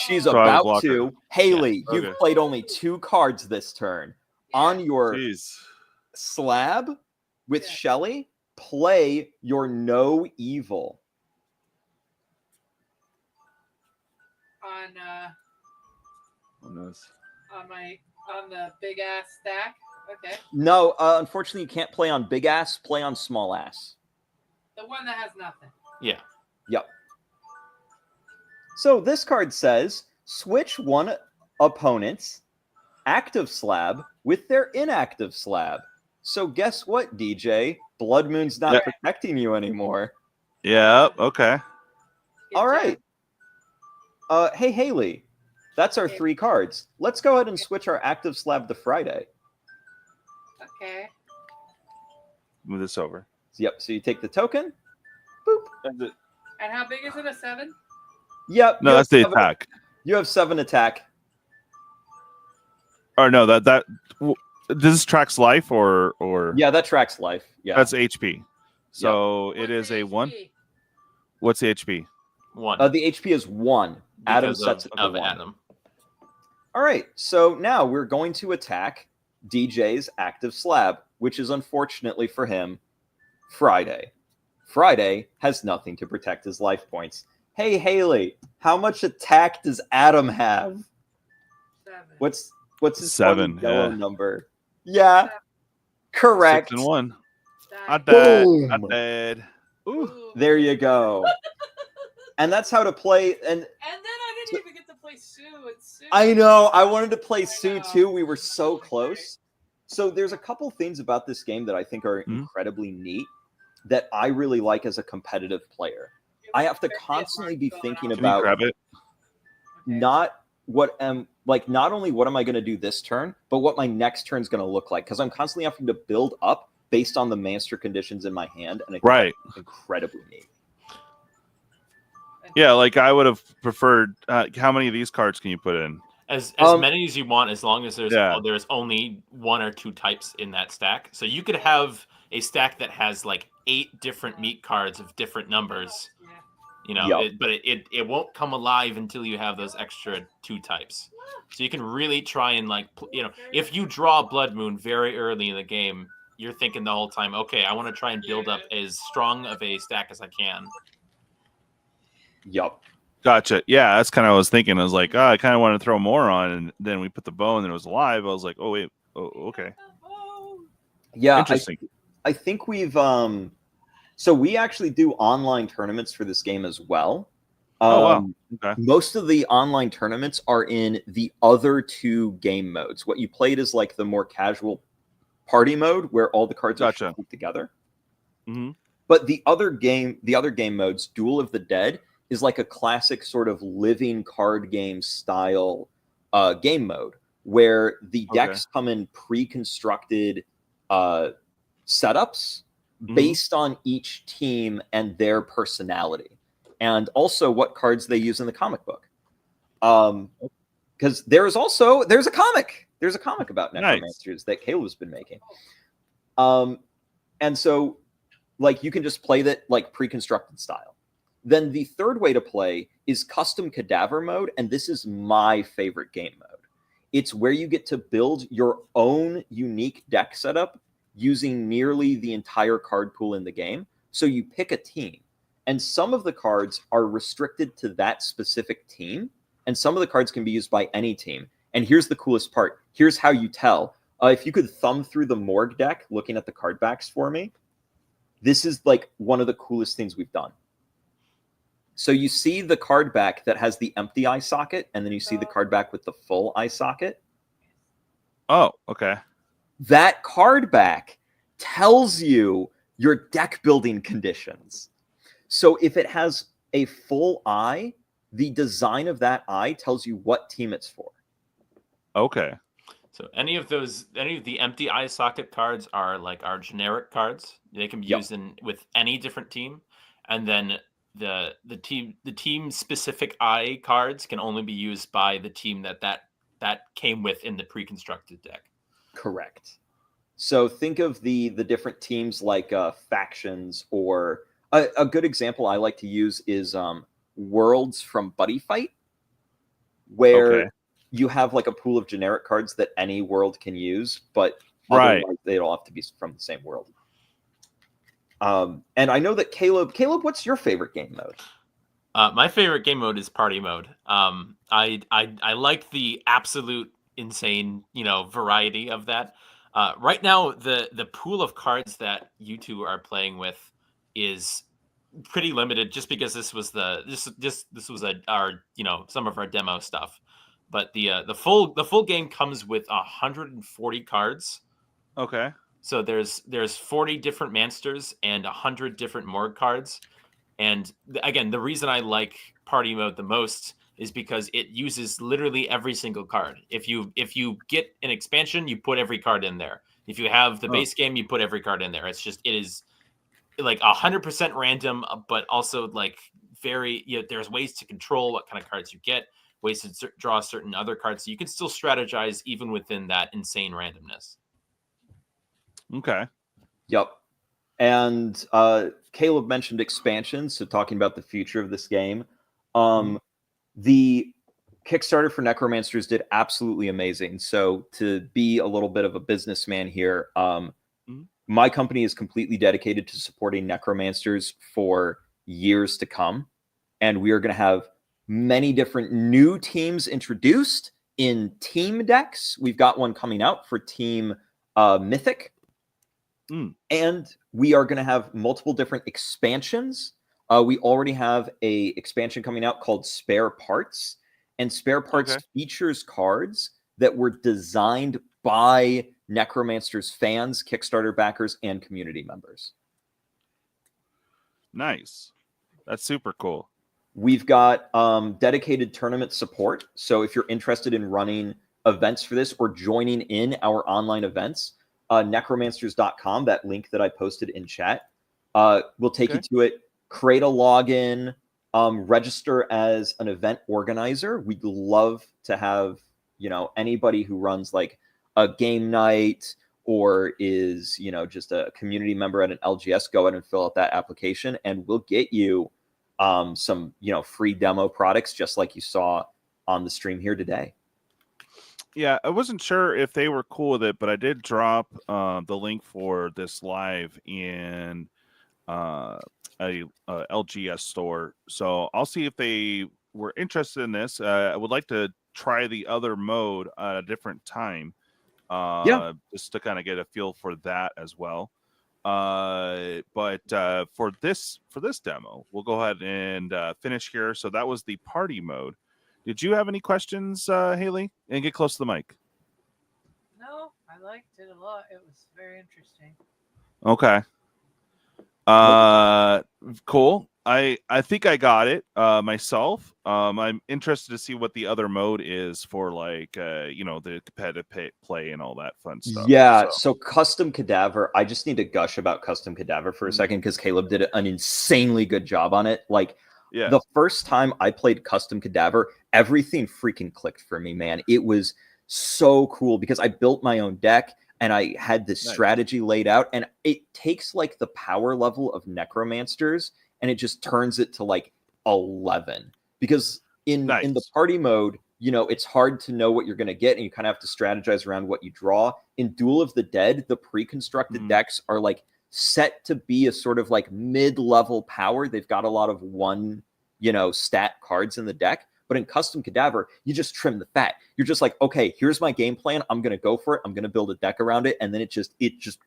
She's do I about block her? to. Haley, Yeah, you've okay. played only 2 cards this turn. On your Jeez. slab with Yeah. Shelly, play your No Evil. On on the big ass stack. Okay. No, unfortunately, you can't play on big ass. Play on small ass. The one that has nothing. Yeah. Yep. So this card says switch one opponent's active slab with their inactive slab. So guess what, DJ? Blood Moon's not Yeah. protecting you anymore. Yeah. Okay. Good All job. right. Hey, Haley, that's our Okay. 3 cards. Let's go ahead and switch our active slab to Friday. Okay. Move this over. Yep. So you take the token. Boop. And how big is it? A 7? Yep. No, you that's the have 7 attack. You have 7 attack. Or no, that this tracks life or Yeah, that tracks life. Yeah. that's HP. So What's it is the a 1. HP? What's the HP? 1. The HP is 1. Adam because sets it to of 1. Adam. All right. So now we're going to attack DJ's active slab, which is unfortunately for him Friday. Friday has nothing to protect his life points. Hey, Haley, how much attack does Adam have? 7. What's his 7, funny yellow yeah. number? Yeah. Correct. 6 and 1. Nice. Not bad. Boom. Not bad. Ooh. Ooh. There you go. And that's how to play. And And then I didn't even get to play Sue. And Sue. I know I wanted to play I Sue know. too. We were so close. So there's a couple things about this game that I think are Mhm. incredibly neat that I really like as a competitive player. I have to constantly be thinking Can you about grab it? not not only what am I going to do this turn, but what my next turn is going to look like, because I'm constantly having to build up based on the monster conditions in my hand, and I think Right. that's incredibly neat. Yeah, like I would have preferred. How many of these cards can you put in? As Um, many as you want, as long as there's only 1 or 2 types in that stack. So you could have a stack that has like 8 different meat cards of different numbers. You know, Yep. but it won't come alive until you have those extra 2 types. So you can really try and if you draw Blood Moon very early in the game, you're thinking the whole time, okay, I want to try and build up as strong of a stack as I can. Yep. Gotcha. Yeah, that's kind of what I was thinking. I was like, I kind of want to throw more on, and then we put the bow, and then it was alive. I was like, oh wait, okay, Yeah. interesting. I think we've so we actually do online tournaments for this game as well. Oh wow. Okay. Most of the online tournaments are in the other 2 game modes. What you played is like the more casual party mode where all the cards are Gotcha. shuffled together. Mm-hmm. But the other game modes, Duel of the Dead, is like a classic sort of living card game style game mode where the decks come in pre-constructed setups based on each team and their personality, and also what cards they use in the comic book. Because there's a comic about Necromancers that Caleb's been making. And so like you can just play that like pre-constructed style. Then the third way to play is custom cadaver mode, and this is my favorite game mode. It's where you get to build your own unique deck setup using nearly the entire card pool in the game. So you pick a team, and some of the cards are restricted to that specific team, and some of the cards can be used by any team. And here's the coolest part. Here's how you tell. If you could thumb through the Morgue deck looking at the card backs for me, this is like one of the coolest things we've done. So you see the card back that has the empty eye socket, and then you see the card back with the full eye socket. Oh, okay. That card back tells you your deck building conditions. So if it has a full eye, the design of that eye tells you what team it's for. Okay. So any of the empty eye socket cards are like our generic cards. They can be used with any different team, and then the team specific eye cards can only be used by the team that came with in the pre-constructed deck. Correct. So think of the different teams like factions, or a good example I like to use is Worlds from Buddy Fight, where you have like a pool of generic cards that any world can use, but otherwise they all have to be from the same world. And I know that Caleb, what's your favorite game mode? My favorite game mode is party mode. I like the absolute insane, variety of that. Right now, the pool of cards that you two are playing with is pretty limited, just because this was our some of our demo stuff. But the full game comes with 140 cards. Okay. So there's 40 different monsters and 100 different Morgue cards. And again, the reason I like party mode the most is because it uses literally every single card. If you get an expansion, you put every card in there. If you have the base game, you put every card in there. It is like 100% random, but also like very, there's ways to control what kind of cards you get, ways to draw certain other cards. So you can still strategize even within that insane randomness. Okay. Yep. And Caleb mentioned expansions, so talking about the future of this game. The Kickstarter for Necromancers did absolutely amazing. So to be a little bit of a businessman here, my company is completely dedicated to supporting Necromancers for years to come. And we are going to have many different new teams introduced in team decks. We've got one coming out for Team Mythic. And we are going to have multiple different expansions. We already have a expansion coming out called Spare Parts. And Spare Parts features cards that were designed by Necromancers fans, Kickstarter backers, and community members. Nice. That's super cool. We've got dedicated tournament support. So if you're interested in running events for this or joining in our online events, necromancers.com, that link that I posted in chat, will take you to it. Create a login, register as an event organizer. We'd love to have, anybody who runs like a game night or is, just a community member at an LGS, go ahead and fill out that application, and we'll get you some, free demo products, just like you saw on the stream here today. Yeah, I wasn't sure if they were cool with it, but I did drop the link for this live in a LGS store. So I'll see if they were interested in this. I would like to try the other mode at a different time. Just to kind of get a feel for that as well. But for this demo, we'll go ahead and finish here. So that was the party mode. Did you have any questions, Hayley? And get close to the mic. No, I liked it a lot. It was very interesting. Okay. Cool. I think I got it myself. I'm interested to see what the other mode is for, like, the competitive play and all that fun stuff. Yeah, so Custom Cadaver, I just need to gush about Custom Cadaver for a second because Caleb did an insanely good job on it. Like, the first time I played Custom Cadaver, everything freaking clicked for me, man. It was so cool because I built my own deck and I had this strategy laid out, and it takes like the power level of Necromancers and it just turns it to like 11, because in the party mode, it's hard to know what you're going to get, and you kind of have to strategize around what you draw. In Duel of the Dead, the pre-constructed decks are like set to be a sort of like mid-level power. They've got a lot of one, stat cards in the deck. But in Custom Cadaver, you just trim the fat. You're just like, okay, here's my game plan. I'm going to go for it. I'm going to build a deck around it. And then it just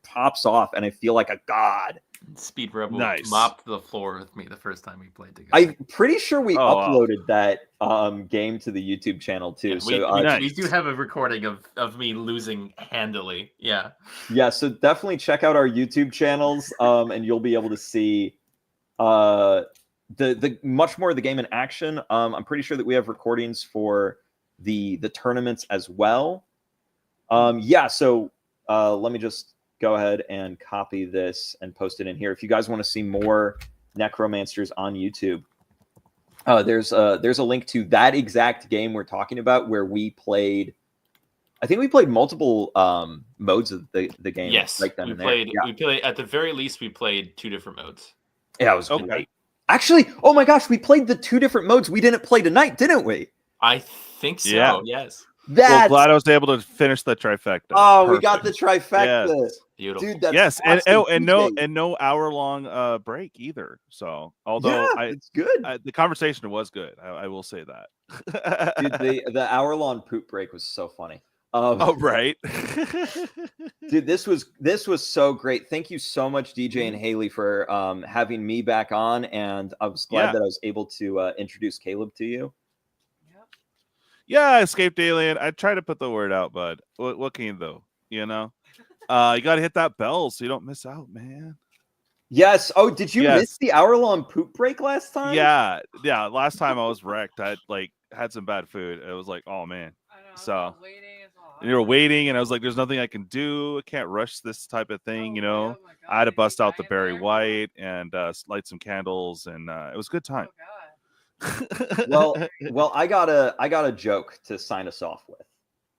pops off, and I feel like a god. Speedrobo mopped the floor with me the first time we played together. I'm pretty sure we uploaded that game to the YouTube channel too. Yeah, we do have a recording of me losing handily. Yeah. Yeah, so definitely check out our YouTube channels, and you'll be able to see the much more of the game in action. I'm pretty sure that we have recordings for the tournaments as well. So let me just go ahead and copy this and post it in here. If you guys want to see more Necromancers on YouTube, there's a link to that exact game we're talking about, where we played. I think we played multiple modes of the game. Yes, right then we and played. there. We played, at the very least, we played 2 different modes. Yeah, it was great. Actually, oh my gosh, we played the 2 different modes we didn't play tonight, didn't we? I think so. Yeah. Yes. Well, glad I was able to finish the trifecta. Oh, we got the trifecta. Yes. Beautiful. Dude, that's yes, awesome. and no hour-long break either. So, although it's good. The conversation was good, I will say that. Dude, the hour-long poop break was so funny. Right. Dude, this was so great. Thank you so much, DJ and Hayley, for having me back on, and I was glad that I was able to introduce Caleb to you. Yeah, Escaped Alien. I try to put the word out, bud. What can you do? You got to hit that bell so you don't miss out, man. Yes. Oh, did you miss the hour-long poop break last time? Yeah. Last time I was wrecked. I had some bad food. It was like, oh man. So you were waiting, and I was like, there's nothing I can do. I can't rush this type of thing, I had to bust out the Barry White and light some candles, and it was a good time. well, I got a joke to sign us off with.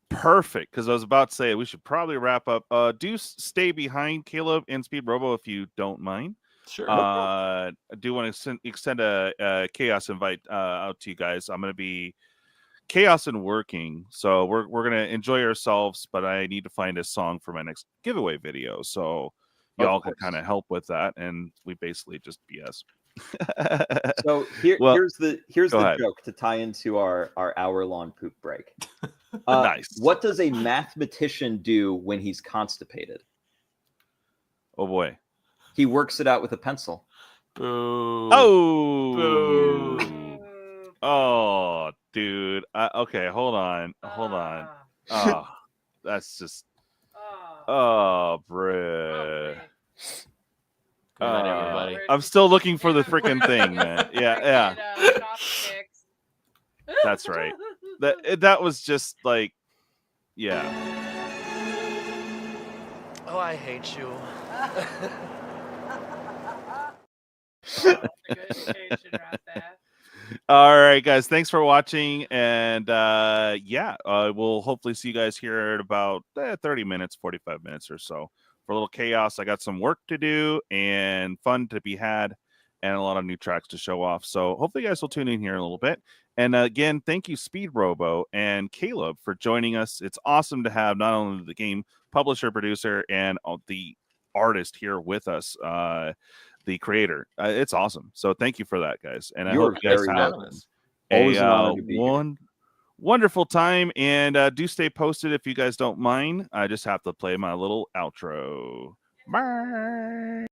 Perfect, because I was about to say we should probably wrap up. Do stay behind, Caleb and Speedrobo, if you don't mind. Sure. I do want to extend a chaos invite out to you guys. I'm going to be chaos and working, so we're going to enjoy ourselves, but I need to find a song for my next giveaway video, so y'all can kind of help with that, and we basically just BS. So here's the joke to tie into our hour-long poop break. Nice. What does a mathematician do when he's constipated? Oh boy. He works it out with a pencil. Boo. Oh. Boo. Oh, dude. Okay, hold on. Oh, that's just. Oh, bruh. Good night, everybody. I'm still looking for the freaking thing, man. Yeah. That's right. That was just like, yeah. Oh, I hate you. All right, guys. Thanks for watching, and we'll hopefully see you guys here at about 30 minutes, 45 minutes or so for a little chaos. I got some work to do and fun to be had, and a lot of new tracks to show off. So hopefully, you guys will tune in here in a little bit. And again, thank you, Speedrobo and Caleb, for joining us. It's awesome to have not only the game publisher, producer, and the artist here with us. The creator. It's awesome. So thank you for that, guys. And I hope you guys have always an honor to be wonderful time. And do stay posted if you guys don't mind. I just have to play my little outro. Bye.